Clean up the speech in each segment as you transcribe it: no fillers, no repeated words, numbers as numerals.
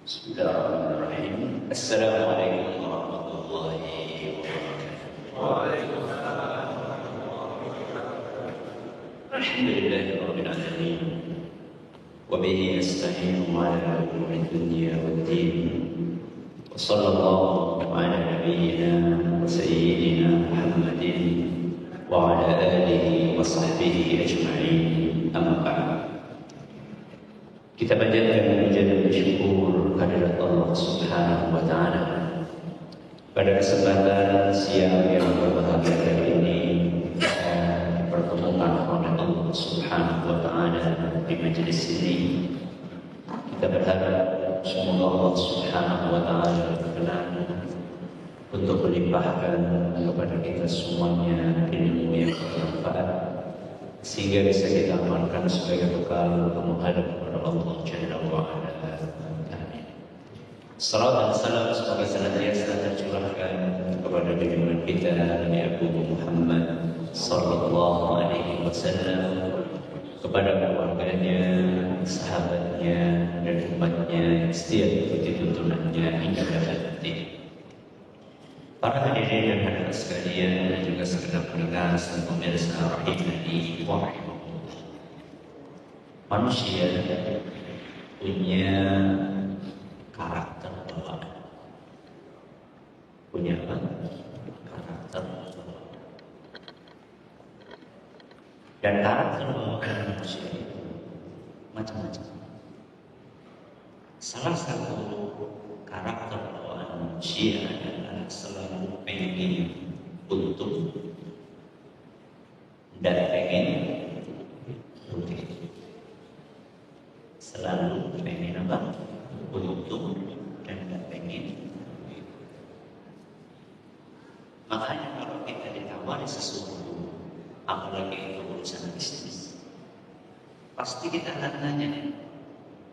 Bismillahirrahmanirrahim. Assalamualaikum warahmatullahi wabarakatuh. Waalaikumsalam. Alhamdulillahirabbil alamin. Wa bihi nasta'inu ala umuri dunya waddin. Wa sallallahu ala nabiyyina wa sayyidina Muhammadin wa ala alihi wa sahbihi ajma'in. Amma ba'd. Kita panjatkan puja dan syukur kehadirat Allah Subhanahu wa taala pada kesempatan siang yang berbahagia kali ini dipertemukan oleh Allah Subhanahu wa taala di majelis ini. Kita berharap semoga Allah Subhanahu wa taala berkenan untuk melimpahkan kepada kita semuanya ilmu yang bermanfaat sehingga bisa kita amalkan sebagai bekal menghadap kepada Allah Jalla wa Ala. Amin. Salawat dan salam semoga senantiasa tercurahkan kepada junjungan kita Nabi Abu Muhammad sallallahu alaihi wasallam, kepada keluarganya, sahabatnya, dan umatnya yang setia mengikuti tuntunannya hingga akhir nanti. Para hadirin dan hadirat sekalian dan juga segenap pendengar dan pemirsa rahimani wa rahimakumullah. Manusia punya karakter bawaan. Punya apa? Karakter bawaan. Dan karakter bawaan manusia itu macam-macam. Salah satu karakter bawaan manusia adalah selalu pengen untung dan pengen rugi. Selalu pengen apa? Untung dan pengen rugi. Makanya kalau kita ditawari sesuatu, apalagi itu urusan bisnis, pasti kita akan tanya,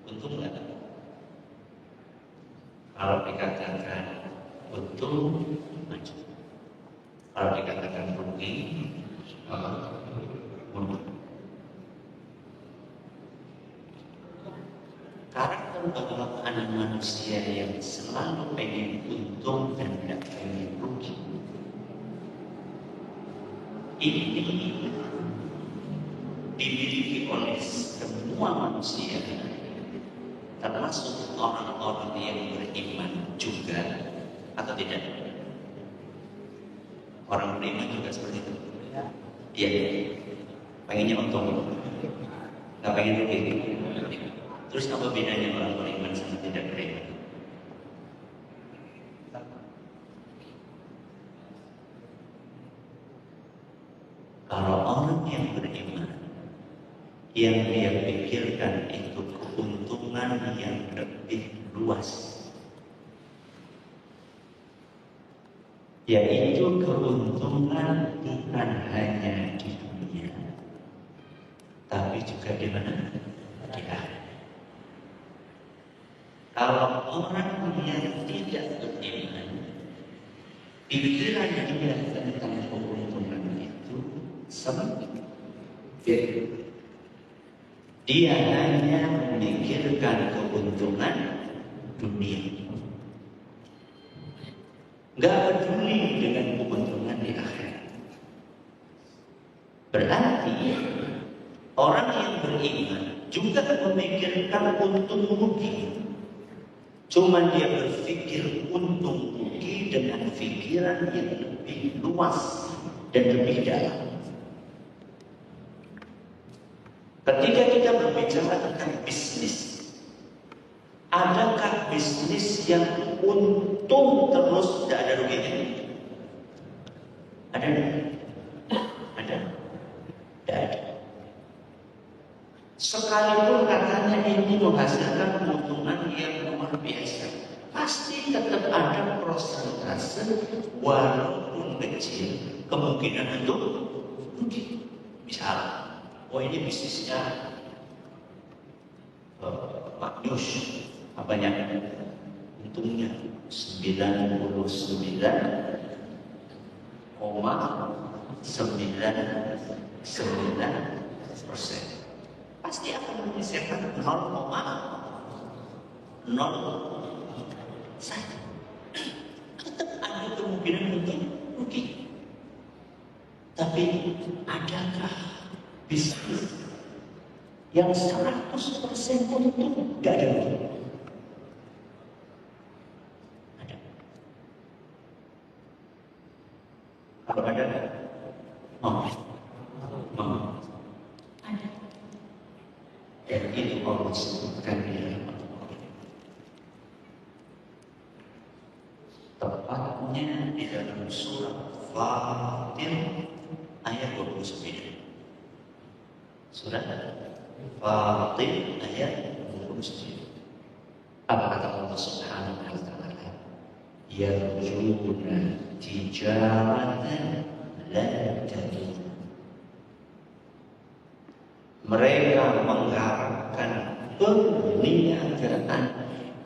untung nggak? Kalau dikatakan untung, maju. Kalau dikatakan rugi, mundur. Karakter bawaan manusia yang selalu pengen untung dan tidak pengen rugi, ini dimiliki oleh semua manusia, termasuk orang-orang yang beriman juga. Atau tidak? Orang beriman juga seperti itu. Iya. Pengennya untung, nggak pengen rugi. Terus apa bedanya orang beriman sama tidak beriman? Kalau orang yang beriman, yang dia pikirkan itu keuntungan yang lebih luas, yaitu keuntungan bukan hanya di dunia, tapi juga di mana? Di akhirat. Kalau orang yang tidak beriman, pikiran dia tentang keuntungan itu sempit. Dia hanya memikirkan keuntungan dunia, nggak peduli dengan keuntungan di akhirat. Berarti orang yang beriman juga memikirkan untung rugi. Cuma dia berpikir untung rugi dengan pikiran yang lebih luas dan lebih dalam. Ketika kita berbicara tentang bisnis, adakah bisnis yang untung terus tidak ada ruginya? Ada? Ada? Tidak ada. Sekalipun katanya ini menghasilkan keuntungan yang luar biasa, pasti tetap ada persentase walaupun kecil kemungkinan untuk rugi. Misal, ini bisnisnya Magnus, apanya? Untungnya 99,99%. Pasti akan menyisihkan 0,0 saja. Tetap ada kemungkinan untuk rugi. Tapi adakah bisnis yang 100% untung gak ada rugi? Ada. Kalau ada, mau. Ada. Dan itu Allah sebutkan di dalam Al-Quran. Tepatnya di dalam surat Fatir ayat 29. Surat Fatir ayat 29. Apa kata Allah Subhanahu wa taala? Yarjuna tijaratan lan tabur. Mereka mengharapkan perniagaan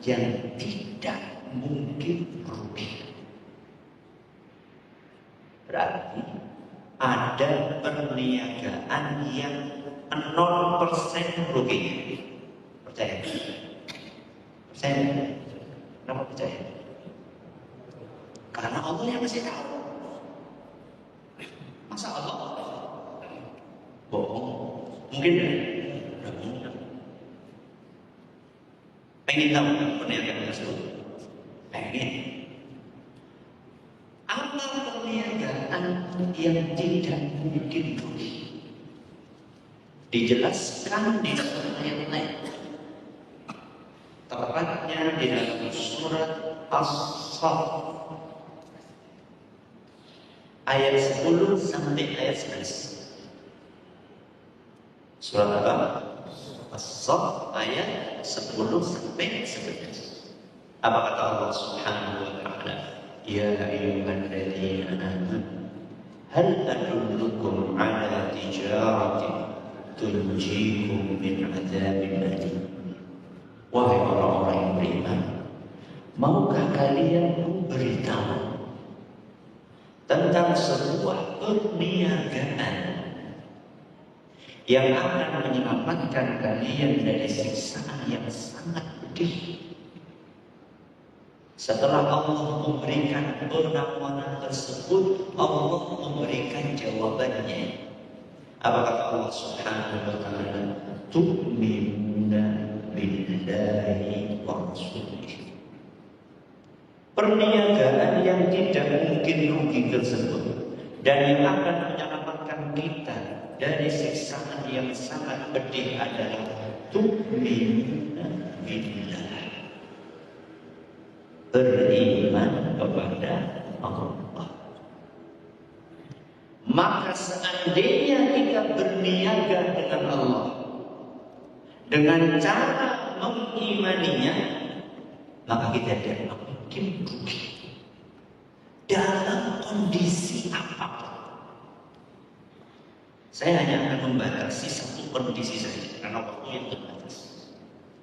yang tidak mungkin rugi. Berarti ada perniagaan yang 0% rugi. Percaya? Percaya? Kenapa percaya? Karena Allah yang masih tahu. Masa Allah bohong? Mungkin ya? Pengen tahu perniagaan tersebut? Pengen. Apa perniagaan yang tidak mungkin rugi? Dijelaskan di dalam ayat lain. Tepatnya di dalam surat As-Saff ayat 10 sampai ayat 11. Surat apa? As-Saff ayat 10 sampai 11. Apa kata Allah Subhanahu wa taala? Ya ayyuhalladzina amanu hal adullukum ala tijaratin tunjikum min adzabin alim. Wahai orang-orang yang beriman, maukah kalian beritahu tentang sebuah perniagaan yang akan menyelamatkan kalian dari siksaan yang sangat pedih? Setelah Allah memberikan penawaran tersebut, Allah memberikan jawabannya. Apa kata Allah Subhanahu wa taala? Tu'minuna billahi wa rasulih. Perniagaan yang tidak mungkin rugi tersebut dan yang akan menyelamatkan kita dari siksaan yang sangat pedih adalah tu'minuna billah. Beriman kepada Allah. Maka seandainya kita berniaga dengan Allah dengan cara mengimaninya, maka kita tidak mungkin rugi dalam kondisi apapun. Saya hanya akan membatasi satu kondisi saja karena waktu yang terbatas.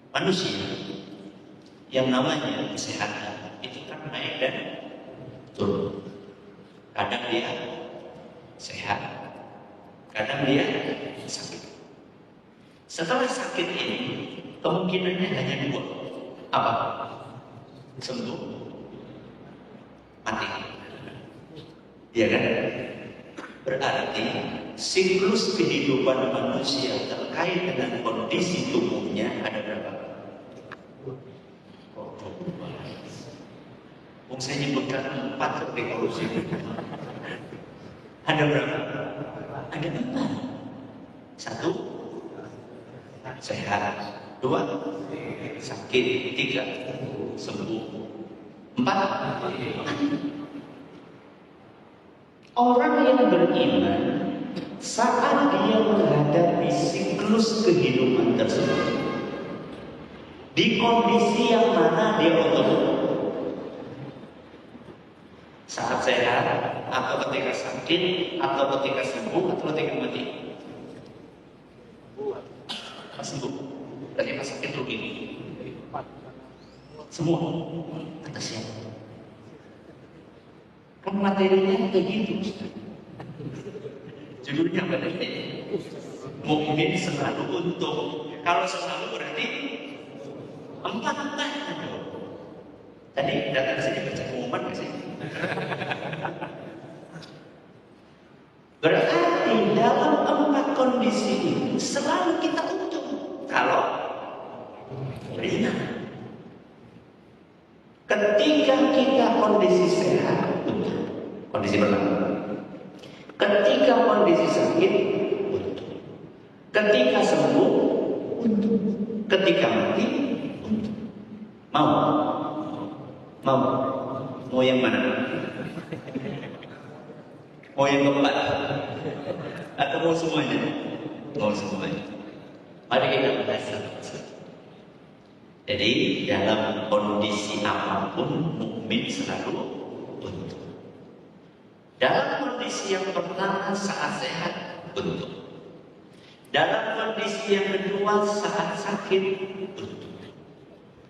Manusia yang namanya kesehatan itu kan naik dan turun. Kadang dia sehat, kadang dia sakit. Setelah sakit ini kemungkinannya hanya dua. Apa? Sembuh, mati. Iya kan? Berarti siklus kehidupan manusia terkait dengan kondisi tubuhnya ada berapa? Saya nyebutkan 4 seperti korupsi. Ada berapa? Ada 4. 1 sehat, 2 sakit, 3 sembuh, 4 orang yang beriman saat dia menghadapi siklus kehidupan tersebut, di kondisi yang mana dia otonom, saat sehat, atau ketika sakit, atau ketika sembuh, atau ketika mati. Pas sembuh, berarti pas sakit rugi. Semua kata siapa? Kan materinya begitu. Judulnya apa tadi? Mukmin selalu untung. Kalau selalu berarti 4. Tadi datang sini baca pengumuman nggak sih? Berarti dalam 4 kondisi ini selalu kita untung kalau beriman. Ketika kita kondisi sehat, untung. Kondisi pertama. Ketika kondisi sakit, untung. Ketika sembuh, untung. Ketika mati, untung. Mau yang mana? Mau yang keempat? Atau mau semuanya? Mau semuanya. Mari kita bahas satu-satu. Jadi dalam kondisi apapun mukmin selalu untung. Dalam kondisi yang pertama saat sehat untung. Dalam kondisi yang kedua saat sakit untung.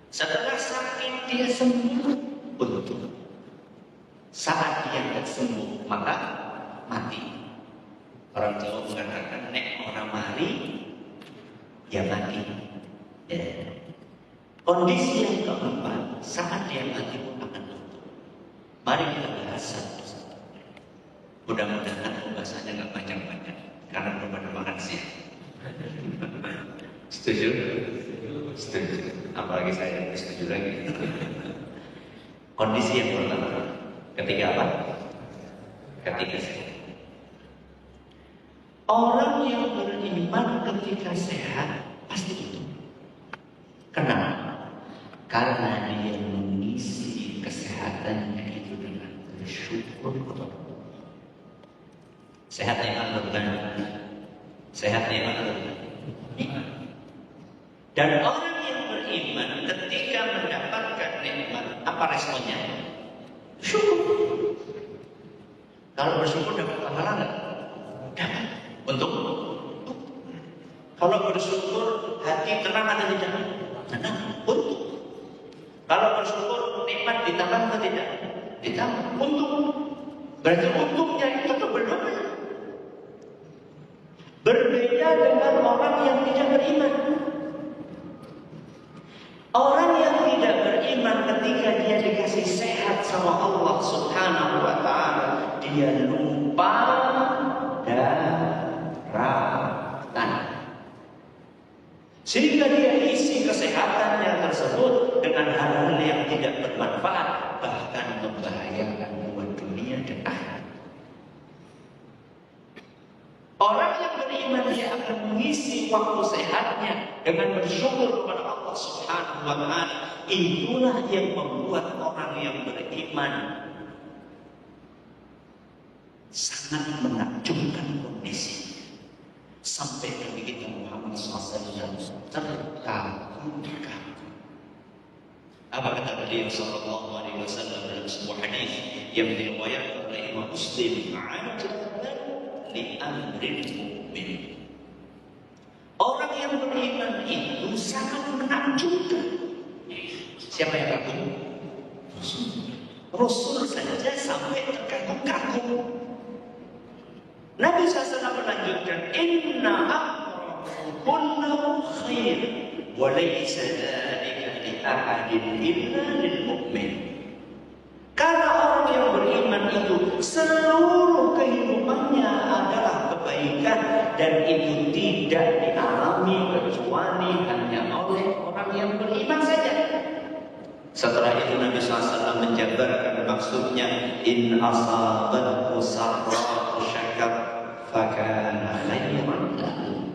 Setelah sakit dia sembuh untung. Saat dia tidak sembuh maka mati. Orang Jawa mengatakan nek orang mari ya mati. Kondisi yang keempat saat dia mati akan untung. Mari kita bahas satu-satu. Mudah-mudahan pembahasannya nggak panjang-panjang karena belum ada makan siang. Setuju? Setuju. Apalagi saya yang setuju lagi. Kondisi yang pertama, ketika apa? Ketika sehat. Orang yang beriman ketika sehat pasti itu. Kenapa? Karena dia mengisi kesehatannya itu dengan bersyukur kepada Allah. Sehatnya mana bukan? Sehatnya mana? Dan orang yang beriman ketika mendapatkan nikmat, apa responnya? Syukur. Kalau bersyukur dapat pahala nggak? Dapat. Untuk kalau bersyukur hati tenang atau tidak? Tenang. Untuk kalau bersyukur nikmat ditambah atau tidak? Ditambah. Untuk berarti untungnya itu berapa? Berbeda dengan orang yang tidak beriman. Orang yang tidak beriman ketika dia dikasih sehat sama Allah Subhanahu wa ta'ala, dia lupa daratan. Sehingga dia isi kesehatannya tersebut dengan hal-hal yang tidak bermanfaat, bahkan membahayakan buat dunia dan akhirat. Orang yang beriman dia akan mengisi waktu sehatnya dengan bersyukur kepada Allah Subhanahu wa ta'ala. Itulah yang membuat orang yang beriman sangat menakjubkan kondisi. Sampai Nabi kita Muhammad SAW terkagum. Apa kata beliau sallallahu alaihi wasallam dalam sebuah hadis yang diriwayatkan oleh Imam Muslim, "Ajaban li amril mu'min." Orang yang beriman itu sangat menakjubkan. Siapa yang kagum? Rasul saja sampai terkagum-kagum. Nabi SAW melanjutkan, "Inna amrakum kullahu khair, wa laysa dzalika li ahadin illa lil mu'min." Karena orang yang beriman itu seluruh kehidupannya adalah kebaikan dan itu tidak dialami kecuali hanya oleh orang yang beriman saja. Setelah itu Nabi SAW menjabarkan maksudnya, "In asabathu sarra'u syakar fakana khairan lahu."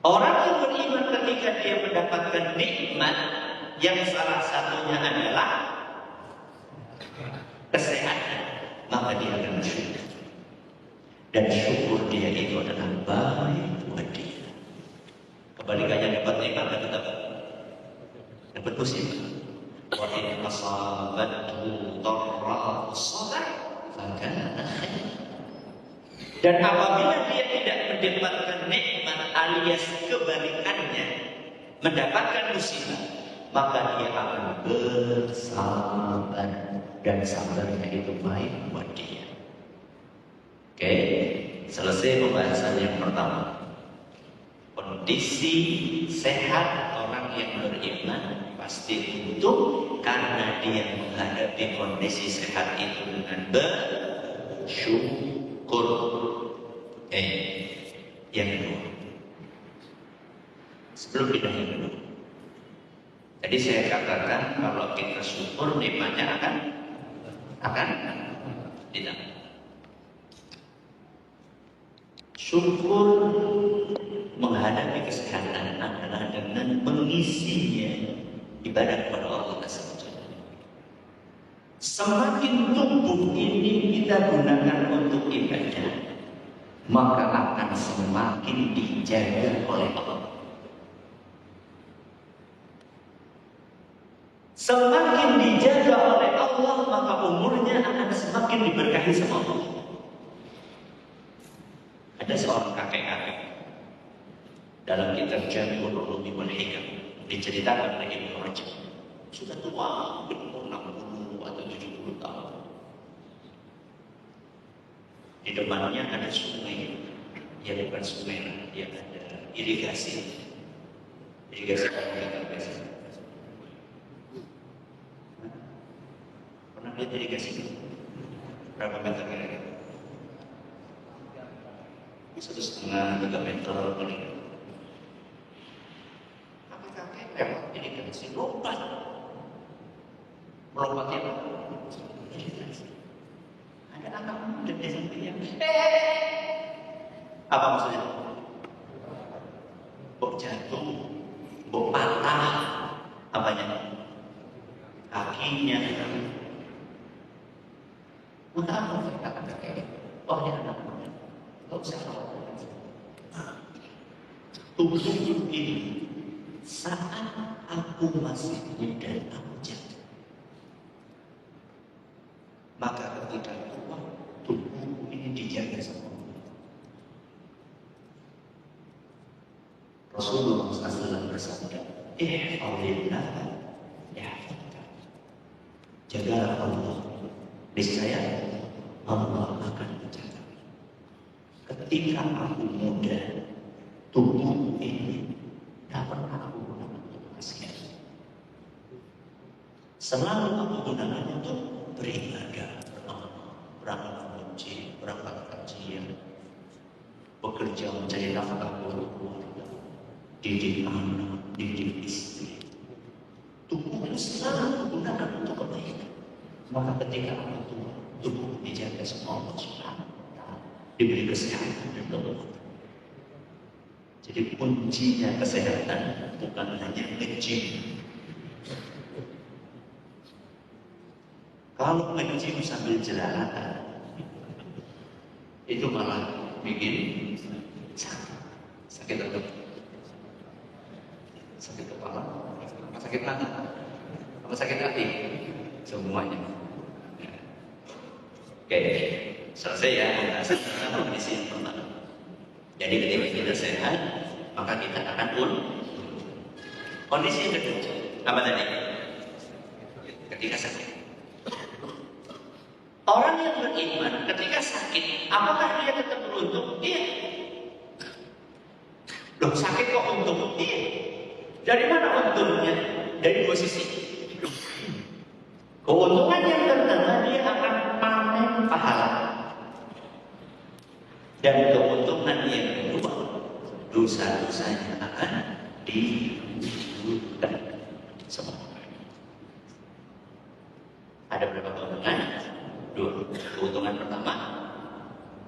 Orang yang beriman ketika dia mendapatkan nikmat yang salah satunya adalah kesehatan, maka dia akan bersyukur. Dan syukur dia itu adalah baik buat dia. Kebalikannya dapat nikmat dapat musibah. Wa in asabathu dharra'u sabar fakana khairan. Dan apabila dia tidak mendapatkan nikmat alias kebalikannya, mendapatkan musibah, maka dia akan bersabar. Dan sabarnya itu baik buat dia. Oke, selesai pembahasan yang pertama. Kondisi sehat orang yang beriman pasti untung karena dia menghadapi kondisi sehat itu dengan bersyukur. Yang kedua, sebelum kita yang kedua, jadi saya katakan kalau kita syukur nikmatnya akan ditambah. Syukur menghadapi kesehatan adalah dengan mengisinya ibadah kepada Allah SWT. Semakin tubuh ini kita gunakan untuk ibadah, maka akan semakin dijaga oleh Allah. Semakin dijaga oleh Allah, maka umurnya akan semakin diberkahi sama Allah. Ada seorang kakek-kakek dalam kitab Jami'ul Ulumi wal Hikam diceritakan oleh Ibnu Rajab, sudah tua, berumur 60 atau 70 tahun. Di depannya ada sungai, ya bukan sungai, dia ada irigasi kalau kita biasa. Pernah lihat irigasi? Berapa meter kira-kira? 1,5 3 meter paling. Kakek lewat irigasi lompat, melompatnya irigasi. Ada anak muda di sampingnya. Apa maksudnya? Bok jatuh, bok patah, apanya? Kakinya. Maka apa kata kakek? Oh ya anak muda, gak usah khawatir. Tubuh ini saat aku masih muda, aku jatuh. Maka ketika tua, tubuh ini dijaga sama Allah. Rasulullah SAW bersabda, "Ihfazillah yahfazka." Jagalah Allah, niscaya Allah akan menjaga. Ketika aku muda, tubuh ini tak pernah aku gunakan untuk maksiat. Selalu aku gunakan untuk beribadah, berangkat haji, berangkat kajian, bekerja mencari nafkah untuk keluarga, didik anak, didik istri. Tubuh itu selalu digunakan untuk kebaikan. Maka ketika aku tua, tubuh dijaga sama Allah Subhanahu wa Ta'ala, diberi kesehatan dan kekuatan. Jadi kuncinya kesehatan bukan hanya nge-gym. Kalau nge-gym sambil jelalatan, itu malah bikin sakit apa? Sakit kepala, apa sakit mata, apa sakit hati, semuanya. Oke, selesai ya pembahasan tentang kondisi yang pertama. Jadi ketika kita sehat, maka kita akan kondisi yang kedua, apa tadi? Ketika sakit. Orang yang beriman ketika sakit, apakah dia tetap beruntung? Iya. Loh, sakit kok untung? Iya. Dari mana untungnya? Dari dua sisi. Keuntungan yang pertama, dia akan panen pahala. Dan keuntungan yang kedua, dosa-dosanya akan digugurkan. Semua. Ada berapa keuntungan? Dua. Keuntungan pertama,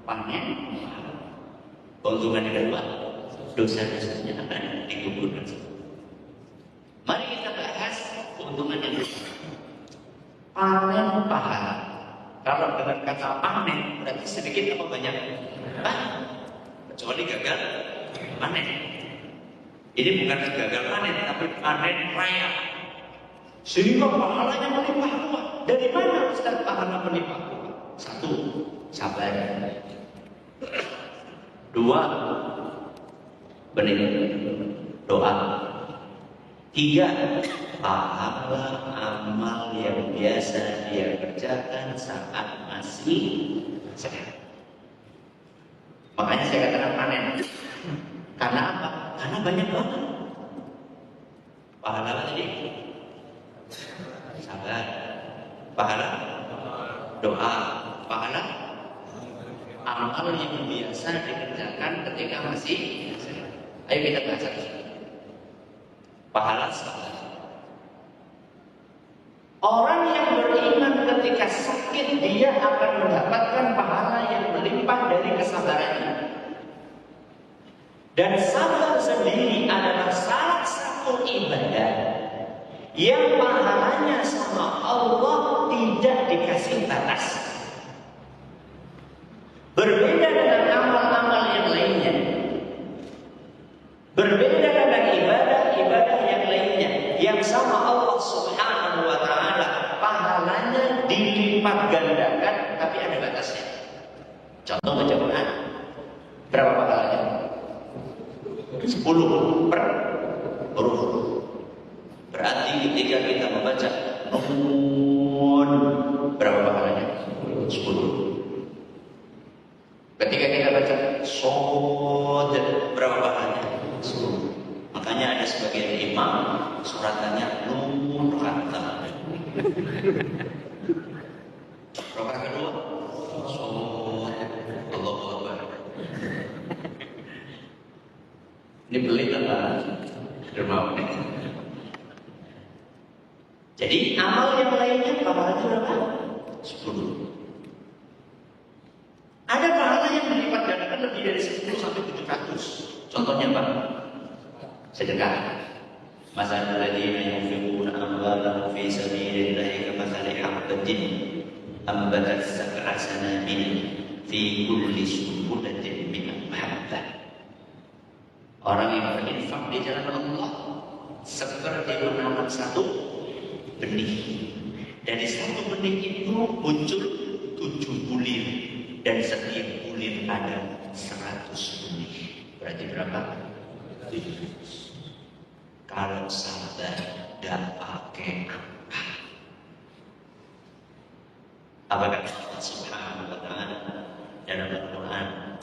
panen. Keuntungan yang kedua, dosa-dosanya akan digugurkan. Mari kita bahas keuntungan yang kedua. Panen pahala. Kalau dengan kata panen, berarti sedikit apa banyak? Kecuali gagal panen. Ini bukan gagal panen, tapi panen raya. Sehingga pahalanya melimpah ruah. Dari mana Ustaz pahala melimpah ruah? Satu, sabar. Dua, benih, doa. Tiga, pahala amal yang biasa dia kerjakan saat masih sehat. Makanya saya katakan panen. Karena apa? Karena banyak banget. Pahala tadi sabar. Pahala doa, pahala amal yang biasa dikerjakan ketika masih. Ayo kita baca. Pahala sabar. Orang yang beriman ketika sakit, dia akan mendapatkan pahala yang melimpah dari kesabarannya. Dan sabar sendiri adalah salah satu ibadah yang pahalanya sama Allah tidak dikasih batas. Berbeda dengan amal-amal yang lainnya. Berbeda dengan ibadah-ibadah yang lainnya. Yang sama Allah Subhanahu wa ta'ala pahalanya dilipat gandakan, tapi ada batasnya. Contoh baca Quran. Berapa pahalanya? 10 per huruf. Berarti ketika kita membaca Nun, berapa pahalanya? 10. Ketika kita baca Shod, berapa pahalanya? 10. Makanya ada sebagian imam suratannya Nun kata. Rakaat kedua Shod, Allahu Akbar. Ini pelit apa? Dermawan. Jadi amal yang lainnya pahalanya berapa? 10. Ada pahala yang dilipat gandakan lebih dari 10 sampai 700. Contohnya apa? Sedekah. Masalul ladzina yunfiquna amwalahum fi sabilillahi kamathali habbatin ambatat sab'a sanabil fi kulli sunbulatin mi'at habbah. Orang yang berinfak di jalan Allah seperti menanam satu benih. Dari satu benih itu muncul 7 bulir, dan setiap bulir ada 100 benih. Berarti berapa? 700. Kalau sabar dan pakai angka. Apa kata Allah Subhanahu wa ta'ala dalam Al-Quran?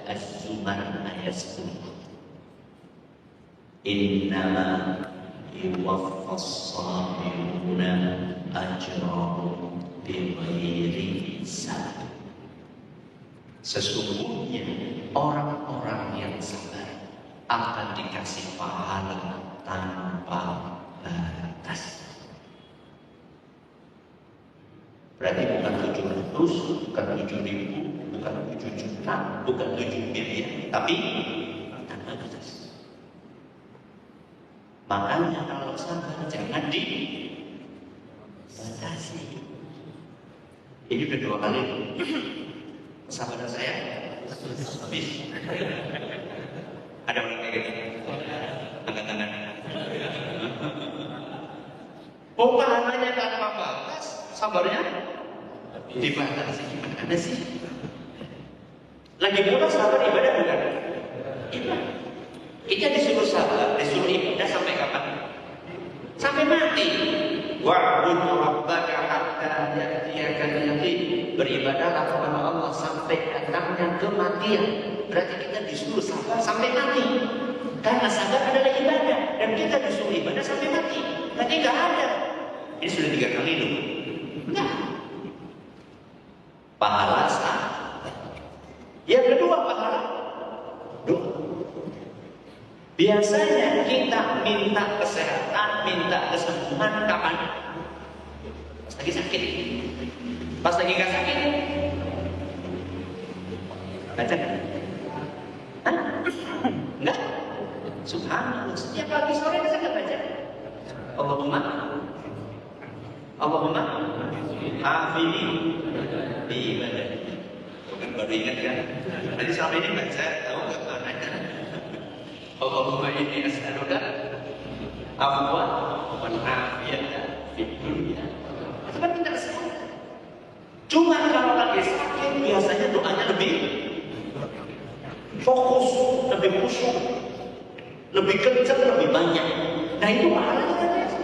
Az-Zumar ayat 10. Innama yuwaffas sabiruna ajrahum bighairi hisab. Sesungguhnya orang-orang yang sabar akan dikasih pahala tanpa batas. Berarti bukan 700, bukan 7.000, bukan 7 juta, bukan 7 miliar, tapi tanpa batas. Makanya kalau sabar jangan dibatasi. Ini udah 2 kali. Kesabaran saya habis. Ada orang kayak gitu? Angkat tangan. Pahalanya tanpa batas, sabarnya dibatasi. Gimana sih? Lagi pula sabar ibadah bukan? Ibadah. Kita disuruh sabar, disuruh ibadah sampai kapan? Sampai mati. Wa'budu rabbaka hatta ya'tiyakal yaqin. Beribadahlah kepada Allah sampai datangnya kematian. Berarti kita disuruh sabar sampai mati. Karena sabar adalah ibadah, dan kita disuruh ibadah sampai mati. Berarti nggak ada. Ini sudah 3 kali loh. Enggak. Pahala sabar. Yang kedua pahala doa. Biasanya kita minta kesehatan, minta kesembuhan kapan? Pas lagi sakit. Pas lagi gak sakit? Baca kan? Hah? Enggak? Subhanallah. Setiap pagi sore kita nggak baca. Allahumma hafidhi bi ibadati. Bukan baru ingat kan? Nanti selama ini baca, tahu nggak mana kan? Allahumma inni as'aluka afwa wal afiyata fid dunya. Itu kan minta kesehatan. Cuma kalau lagi sakit biasanya doanya lebih fokus, lebih khusyuk, lebih kencang, lebih banyak. Nah itu pahalanya kan biasa.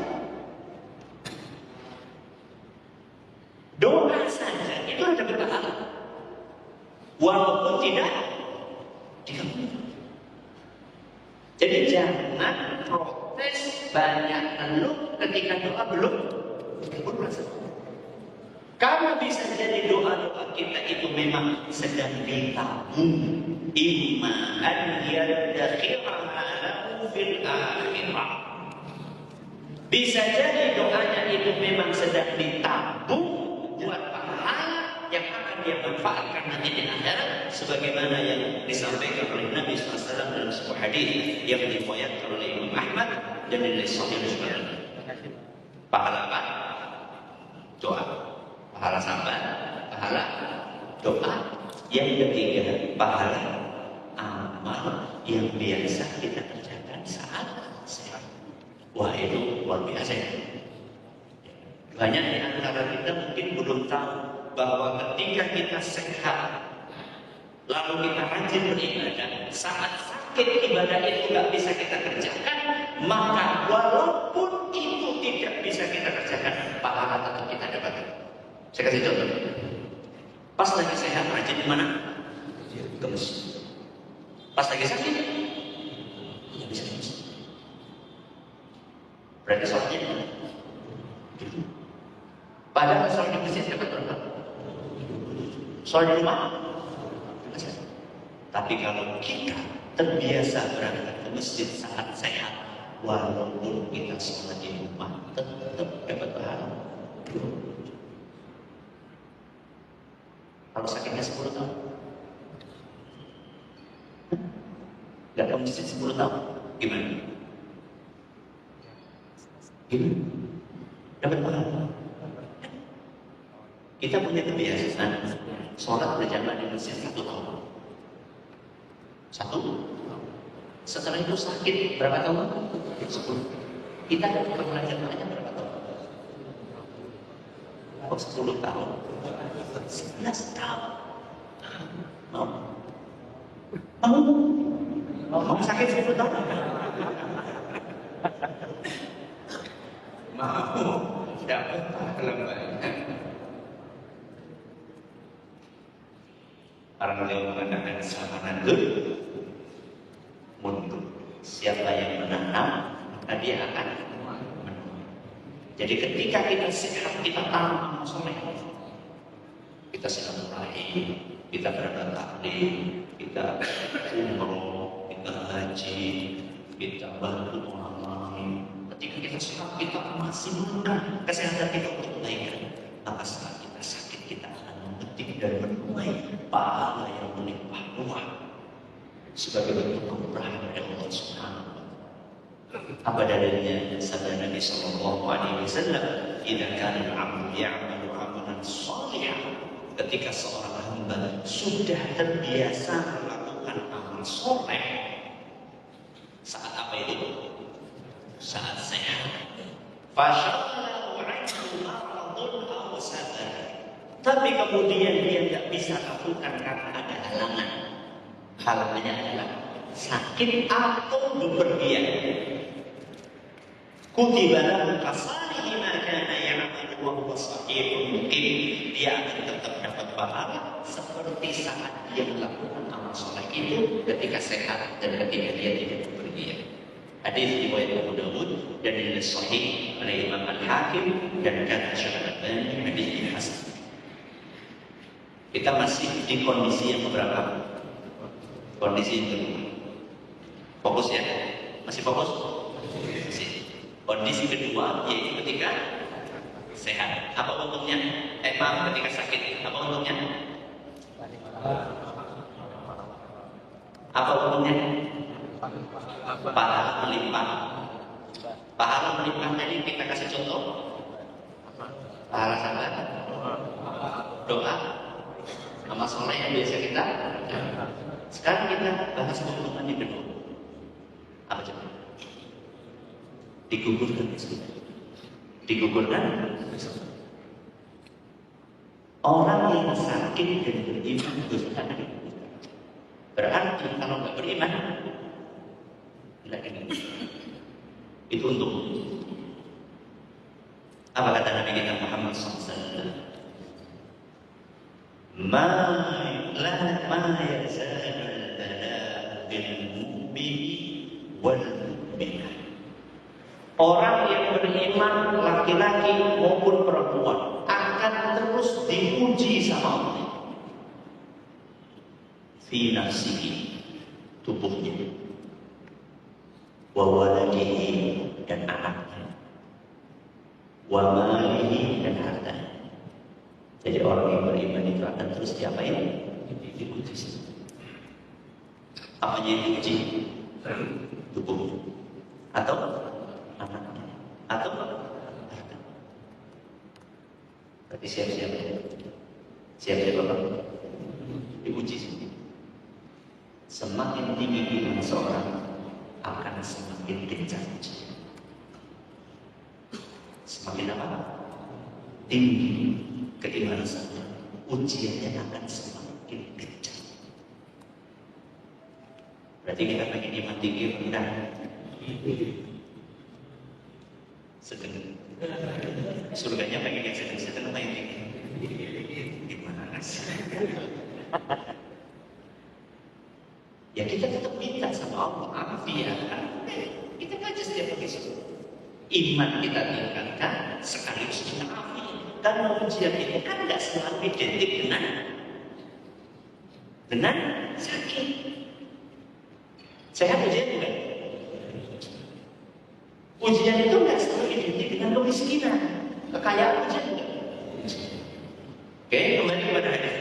Doa saja itu ada berpahala, walaupun tidak dikabulkan. Jadi jangan protes banyak keluh ketika doa belum dikabulkan. Karena bisa jadi doa-doa kita itu memang sedang ditabung. Imma an yadakhiraha lahu fil akhirah. Bisa jadi doanya itu memang sedang ditabung buat pahala yang akan dia manfaatkan nanti di akhirat, sebagaimana yang disampaikan oleh Nabi SAW dalam sebuah hadis yang diriwayatkan oleh Imam Ahmad dan dinilai sahih oleh Syekh. Pahala apa? Doa. Pahala sabar, pahala doa. Yang ketiga, pahala amal yang biasa kita kerjakan saat sehat. Wah, itu luar biasa ya. Banyak di antara kita mungkin belum tahu bahwa ketika kita sehat, lalu kita rajin beribadah, saat sakit ibadah itu nggak bisa kita kerjakan, maka walaupun itu tidak bisa kita kerjakan, pahala tetap kita dapatkan. Saya kasih contoh. Pas lagi sehat rajin kemana? Ke masjid. Pas lagi sakit, nggak bisa ke masjid. Berarti sholatnya mana? Padahal sholat di masjid dapat berapa? Sholat di rumah? Tapi kalau kita terbiasa berangkat ke masjid saat sehat, walaupun kita sholat di rumah, tetap dapat pahala. Kalau sakitnya 10 tahun, nggak ke masjid 10 tahun, gimana? Gimana? Dapat pahala. Kita punya kebiasaan sholat berjamaah di masjid 1 tahun. 1. Setelah itu sakit berapa tahun? 10. Kita pernah jamaahnya berapa tahun? 10 tahun. 11 tahun. Mau sakit 10 tahun? Mau dapat pahala banyak. Para beliau mengatakan samanadun mundur. Siapa yang menanam, maka dia akan menuai. Jadi ketika kita sehat, kita tanam soleh. Kita silaturahim, kita berangkat taklim, kita umroh, kita haji, kita bantu orang lain. Ketika kita sehat, kita masih menggunakan kesehatan kita untuk kebaikan. Maka saat kita sakit, kita akan memetik dan menuai pahala yang melimpah ruah sebagai bentuk kemurahan dari Allah Subhanahu wa Ta'ala. Apa dalilnya? Sabda Nabi sallallahu alaihi wasallam, "Idza kana al-'abdu ya'malu 'amalan shalihan." Ketika seorang hamba sudah terbiasa melakukan amal soleh, saat apa itu? Saat sehat. Fashaghalahu 'anhu maradun aw sadar. Tapi kemudian dia tidak bisa lakukan karena ada halangan. Halangannya adalah sakit atau bepergian. Kutiba lahu kasalihi ma kana ya'malu wa huwa sahihun muqim. Dia akan tetap dapat pahala seperti saat dia melakukan amal soleh itu ketika sehat dan ketika dia tidak bepergian. Hadis riwayat Abu Dawud dan dinilai sahih oleh Imam Al-Hakim dan kata Syekh Al-Albani hadis ini hasan. Kita masih di kondisi yang berapa? Kondisi yang kedua. Fokus ya? Masih fokus? Masih. Kondisi kedua yaitu ketika sehat. Apa untungnya? Maaf, ketika sakit. Apa untungnya? Apa untungnya? Pahala melimpah. Pahala melimpah tadi kita kasih contoh. Pahala sabar, doa, amal soleh yang biasa kita. Sekarang kita bahas keuntungan yang kedua. Apa coba? Digugurkan miskin. Digugurkan. Orang yang sakit dan beriman berusaha. Berarti kalau nggak beriman, tidak ini. Itu untuk apa kata Nabi kita Muhammad SAW? Ma yazalul balaa bil mu'mini wal mu'minah. Orang yang beriman laki-laki maupun perempuan akan terus fi nafsihi, tubuhnya, wa waladihi, dan anaknya, wa malihi, dan hartanya. Jadi orang yang beriman itu akan terus diapain? Diuji. Apanya yang diuji? Tubuh, atau anaknya, atau harta. Berarti siap-siap Bapak diuji. Semakin tinggi iman seorang akan semakin kencang. Semakin apa? Tinggi keimanan seorang, ujiannya akan semakin kencang. Berarti kita pengen iman tinggi rendah. Sedang. Surganya pengen yang sedang apa yang tinggi? Gimana sih? Ya kita tetap minta sama Allah afiat. Kita baca setiap hari. Iman kita tingkatkan sekaligus kita afiat. Karena ujian itu kan tidak selalu identik dengan sakit. Sehat ujian bukan? Ujian itu tidak selalu identik dengan kemiskinan. Kekayaan ujian bukan? Oke, kembali kepada hadis.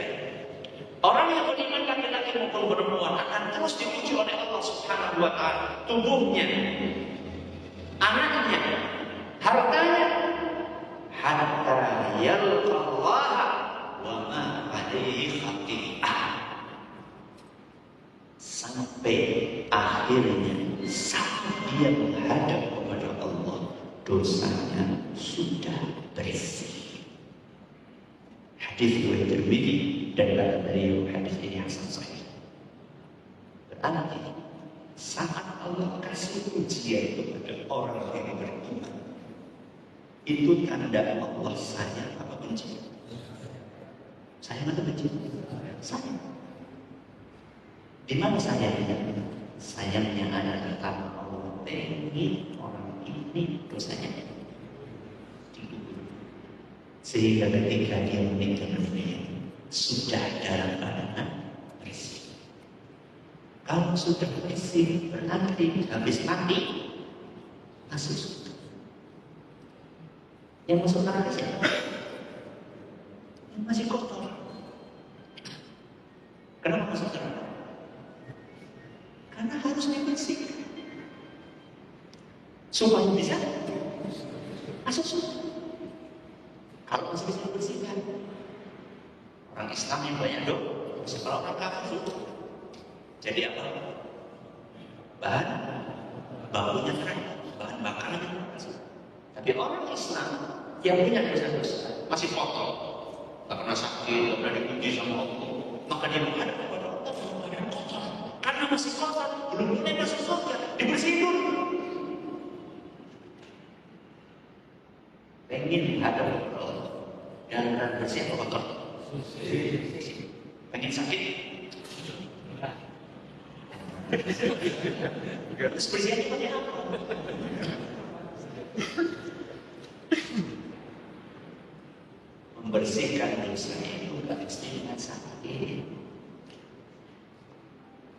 Orang yang beriman laki-laki maupun perempuan akan terus diuji oleh Allah Subhanahu wa Ta'ala. Tubuhnya, anaknya, hartanya, hatta yalqallaha wa ma alaihi khati'ah, sampai akhirnya saat dia menghadap kepada Allah, dosanya sudah bersih. Hadis riwayat Tirmidzi dan kata beliau hadis ini hasan sahih. Berarti saat Allah kasih ujian kepada orang yang beriman, itu tanda Allah sayang apa benci? Sayang atau benci? Sayang. Di mana sayangnya? Sayangnya adalah karena Allah ingin orang ini dosanya dikubur, sehingga ketika dia meninggal dunia sudah dalam keadaan bersih. Kalau sudah bersih berarti habis mati masuk surga. Yang masuk neraka siapa? Yang masih kotor. Kenapa masuk neraka? Karena harus dibersihkan supaya bisa masuk surga. Kalau masih bisa dibersihkan, orang Islam yang banyak dosa, kalau orang kafir jadi apa? Bahan bakunya keren, bahan makanannya masuk. Tapi orang Islam yang punya dosa-dosa masih kotor, tak pernah sakit, tak pernah dipuji sama Allah, maka dia menghadap kepada Allah dalam keadaan kotor. Karena masih kotor, belum boleh masuk surga, dibersihin dulu. Pengen menghadap kepada Allah dan bersih atau kotor? Pengen sakit? Terus bersihannya pakai apa? Membersihkan dosa itu gak mesti dengan sakit.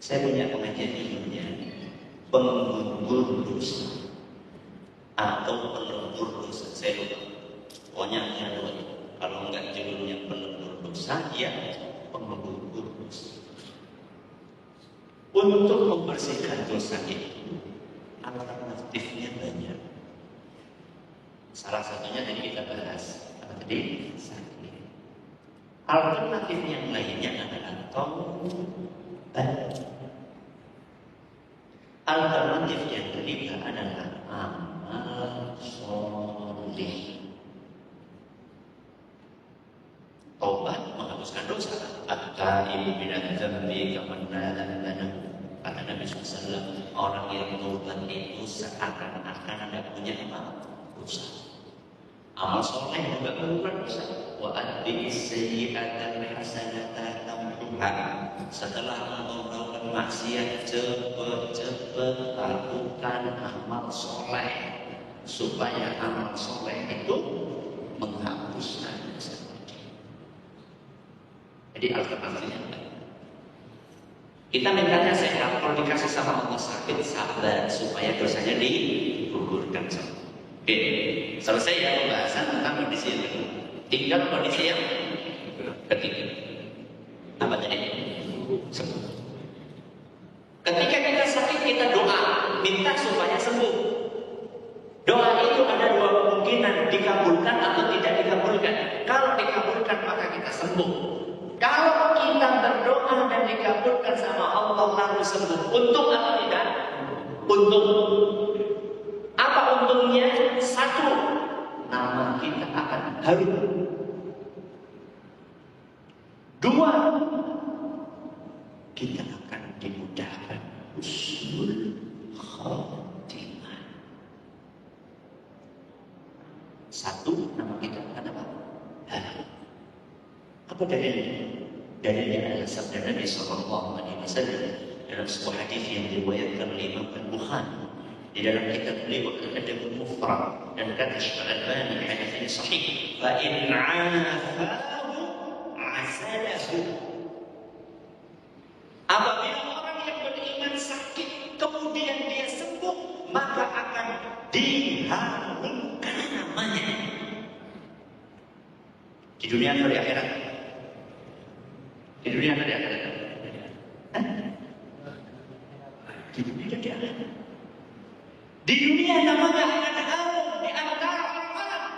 Saya punya pengajian ilmunya penggugur dosa atau pelebur dosa. Saya lupa. Pokoknya ada dua. Kalau enggak judulnya pelebur dosa, ya penggugur dosa. Untuk membersihkan dosa itu alternatifnya banyak. Salah satunya tadi kita bahas. Tadi sakit. Alternatif yang lainnya adalah taubat. Alternatif yang ketiga adalah amal soleh. Taubat menghapuskan dosa. At-taibu minadz dzambi kaman lana. Kata Nabi SAW, orang yang taubat itu seakan-akan ada punya dosa. Amal soleh juga mengurangi dosa. Wa atbi'is sayyi'atal hasanata tamhuha. Setelah melakukan maksiat, cepat-cepat lakukan amal soleh supaya amal soleh itu menghapuskan dosa. Jadi alternatifnya Kita mintanya sehat, kalau dikasih sama Allah sakit, sabar supaya dosanya digugurkan. Oke, selesai ya pembahasan tentang kondisi yang kedua. Tinggal kondisi yang ketiga. Apa tadi? Sembuh. Ketika kita sakit, kita doa, minta supaya sembuh. Doa itu ada dua kemungkinan, dikabulkan atau tidak dikabulkan. Kalau dikabulkan maka kita sembuh. Kalau kita berdoa dan dikabulkan sama Allah lalu sembuh, untung atau tidak? Untung. Apa untungnya? Satu, nama kita akan harum. Dua, kita akan dimudahkan husnul khatimah. Satu, nama kita akan apa? Harum. Apa dalilnya? Dalilnya adalah sabda Nabi Sallallahu Alaihi Wasallam dalam sebuah hadis yang diriwayatkan oleh Imam Al-Bukhari di dalam kitab beliau Al-Adab Al-Mufrad, dan kata Syekh Al-Albani hadis ini sahih. Fa in 'afahu 'asalahu. Apabila orang yang beriman sakit kemudian dia sembuh, maka akan diharumkan namanya di dunia atau di akhirat. Di dunia atau di akhirat? Di dunia dan di akhirat. Di dunia namanya akan harum di antara orang-orang.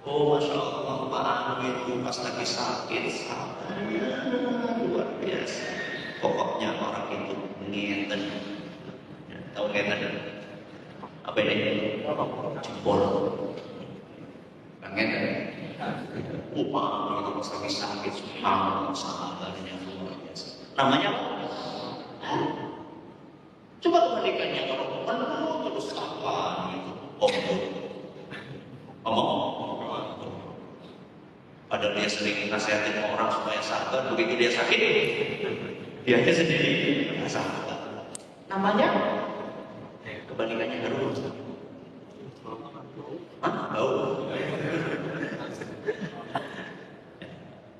Oh, Masya Allah, Pak Anu itu pas lagi sakit, sabarnya luar biasa. Pokoknya orang itu ngeten. Tahu ngeten? Apa ini? Jempol. Ngeten. Pak Anu itu pas lagi sakit, subhanallah, sabarnya luar biasa. Namanya apa? Coba kembalikannya kalau penuh terus apa gitu. Ngomong. Padahal dia sering nasihatin orang supaya sabar, begitu dia sakit, dia sendiri nggak sabar. Namanya kebalikannya harus. Bau.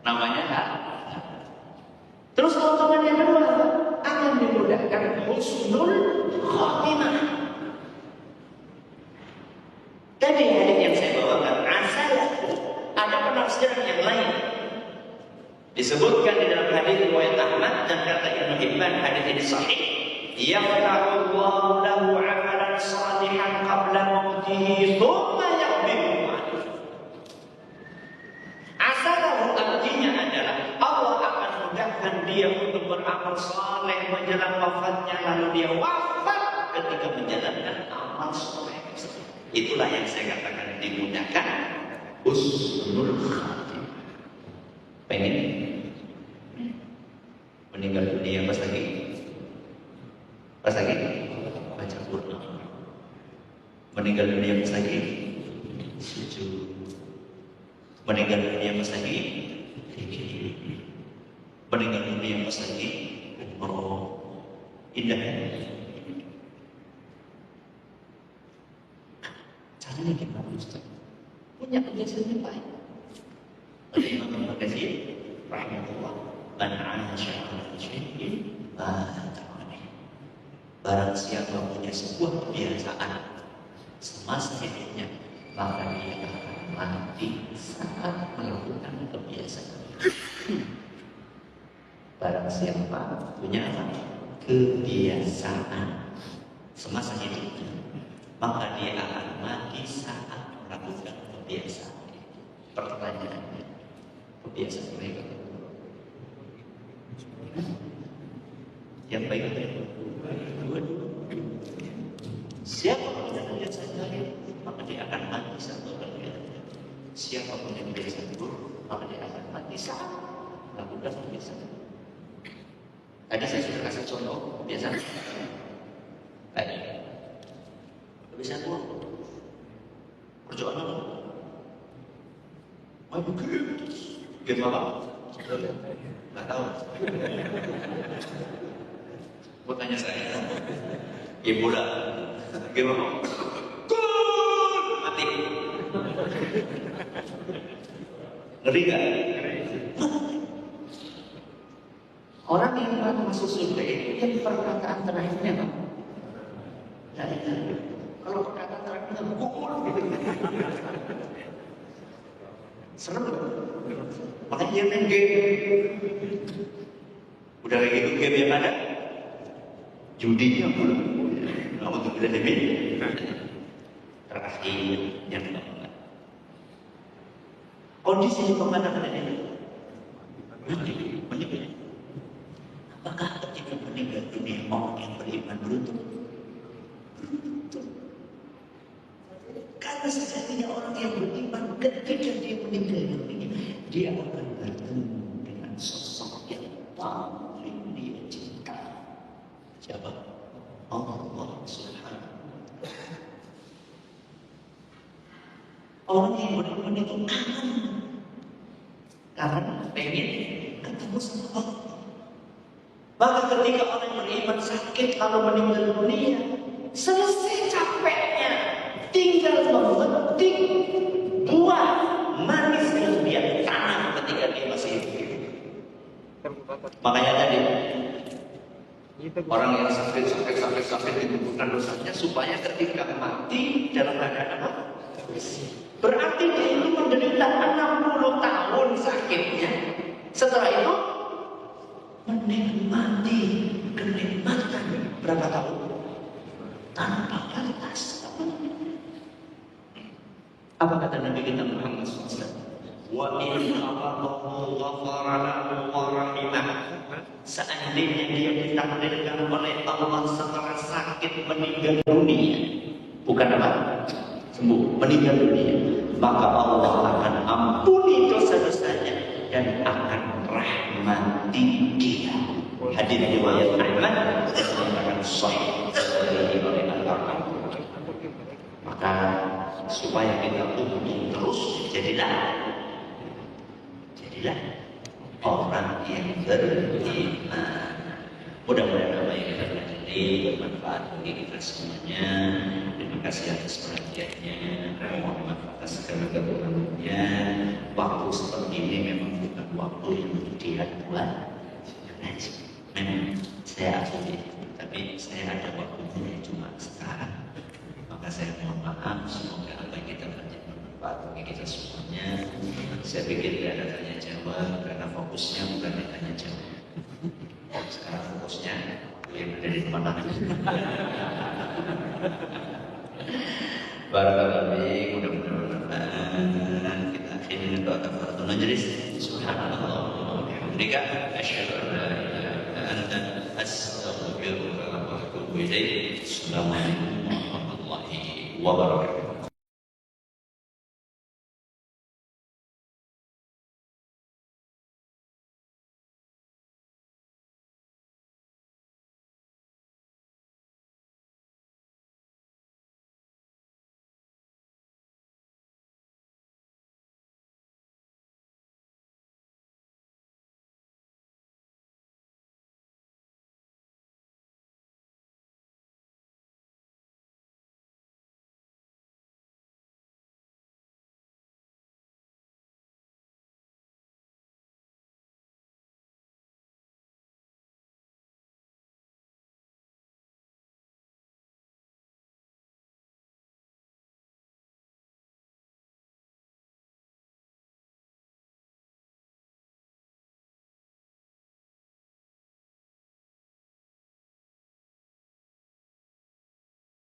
Namanya terus keuntungan yang kedua akan dimudahkan husnul khatimah. Tadi hadis yang saya bawakan asalah, ada penafsiran yang lain. Disebutkan di dalam hadis riwayat Ahmad dan kata Ibnu Hibban hadis ini sahih. Yaftahu Allah lahu 'amalan salihan qabla mautihi thumma yaqbidu. Asalahu artinya adalah Allah akan mudahkan dia untuk beramal saleh menjelang wafatnya, lalu dia wafat ketika menjalankan amal saleh. Itulah yang saya katakan dimudahkan husnul khatimah. Pengen meninggal dunia pas lagi baca Quran, meninggal dunia pas lagi sujud, meninggal dunia pas lagi zikir, meninggal dunia pas lagi umroh. Indah ya? Caranya gimana Ustaz? Punya kebiasaan yang baik. Imam Al-Ghazali rahimahullah, man 'asha 'ala syai'in mata 'alaihi. Barang siapa punya sebuah kebiasaan semasa hidupnya, maka dia akan mati saat melakukan kebiasaan. Barang siapa punya kebiasaan semasa hidupnya, maka dia akan mati saat melakukan kebiasaan. Pertanyaannya, kebiasaan mereka yang baik dua. Siapa punya kebiasaan baik, maka dia akan mati saat melakukan kebiasaan. Siapa punya kebiasaan buruk, maka dia akan mati saat melakukan kebiasaan. Tadi saya sudah kasih contoh kebiasaan baik. Kebiasaan buruk, kerjaan apa? Mau game apa? Nggak tahu. Mau tanya saya. Game bola. Game apa? Gol! Mati. Ngeri nggak? Orang orang iman masuk surga itu yang perkataan terakhirnya apa? La ilaha illallah. Kalau perkataan terakhirnya gugur gitu. Serem gak? Makanya dia main game. Udah kayak gitu game yang ada judinya belum. Kamu tuh bisa demi terakhir yang keempat. Kondisi pemandangan ini meninggal. Apakah ketika meninggal dunia orang yang beriman beruntung? Beruntung. Karena sejatinya orang yang beriman ketika dia meninggal dunia, dia akan bertemu dengan sosok yang paling dia cinta. Siapa? Allah Subhanahu. Orang yang beriman itu kangen, karena pengen ketemu sama Allah. Maka ketika orang yang beriman sakit lalu meninggal dunia, selesai capeknya, tinggal memetik buah manis yang dia tanam ketika dia masih hidup. Makanya tadi orang yang sakit itu bukan dosanya supaya ketika mati dalam keadaan apa? Berarti dia itu menderita 60 tahun sakitnya. Setelah itu menikmati kenikmatan berapa tahun? Tanpa batas. Apa kata Nabi kita Muhammad SAW? Wa inna Allahu ghafara lahu wa rahimah. Seandainya dia ditakdirkan oleh Allah setelah sakit meninggal dunia, bukan apa? Sembuh, meninggal dunia, maka Allah akan ampuni dosa-dosanya dan akan rahmati dia. Hadis riwayat Ahmad yang sahih oleh Al-Qur'an. Maka supaya kita untung terus, jadilah orang yang beriman. Mudah-mudahan apa yang kita pelajari bermanfaat bagi kita semuanya. Terima kasih atas perhatiannya. Mohon maaf atas segala kekurangannya. Waktu seperti ini memang bukan waktu yang ideal buat ngaji. Memang saya akui, tapi saya ada waktunya cuma sekarang. Maka saya mohon maaf. Semoga apa yang kita pelajari bermanfaat bagi kita semuanya. Saya pikir tidak ada tanya jawab karena fokusnya bukan tanya jawab. Sekarang fokusnya yang ada di depan tangan. Barakallahu, mudah-mudahan kita akhiri dengan doa kafaratul majlis. Subhanallah wa bihamdika asyhadu an la ilaha illa anta astaghfiruka wa atubu ilaik. Assalamualaikum warahmatullahi wabarakatuh.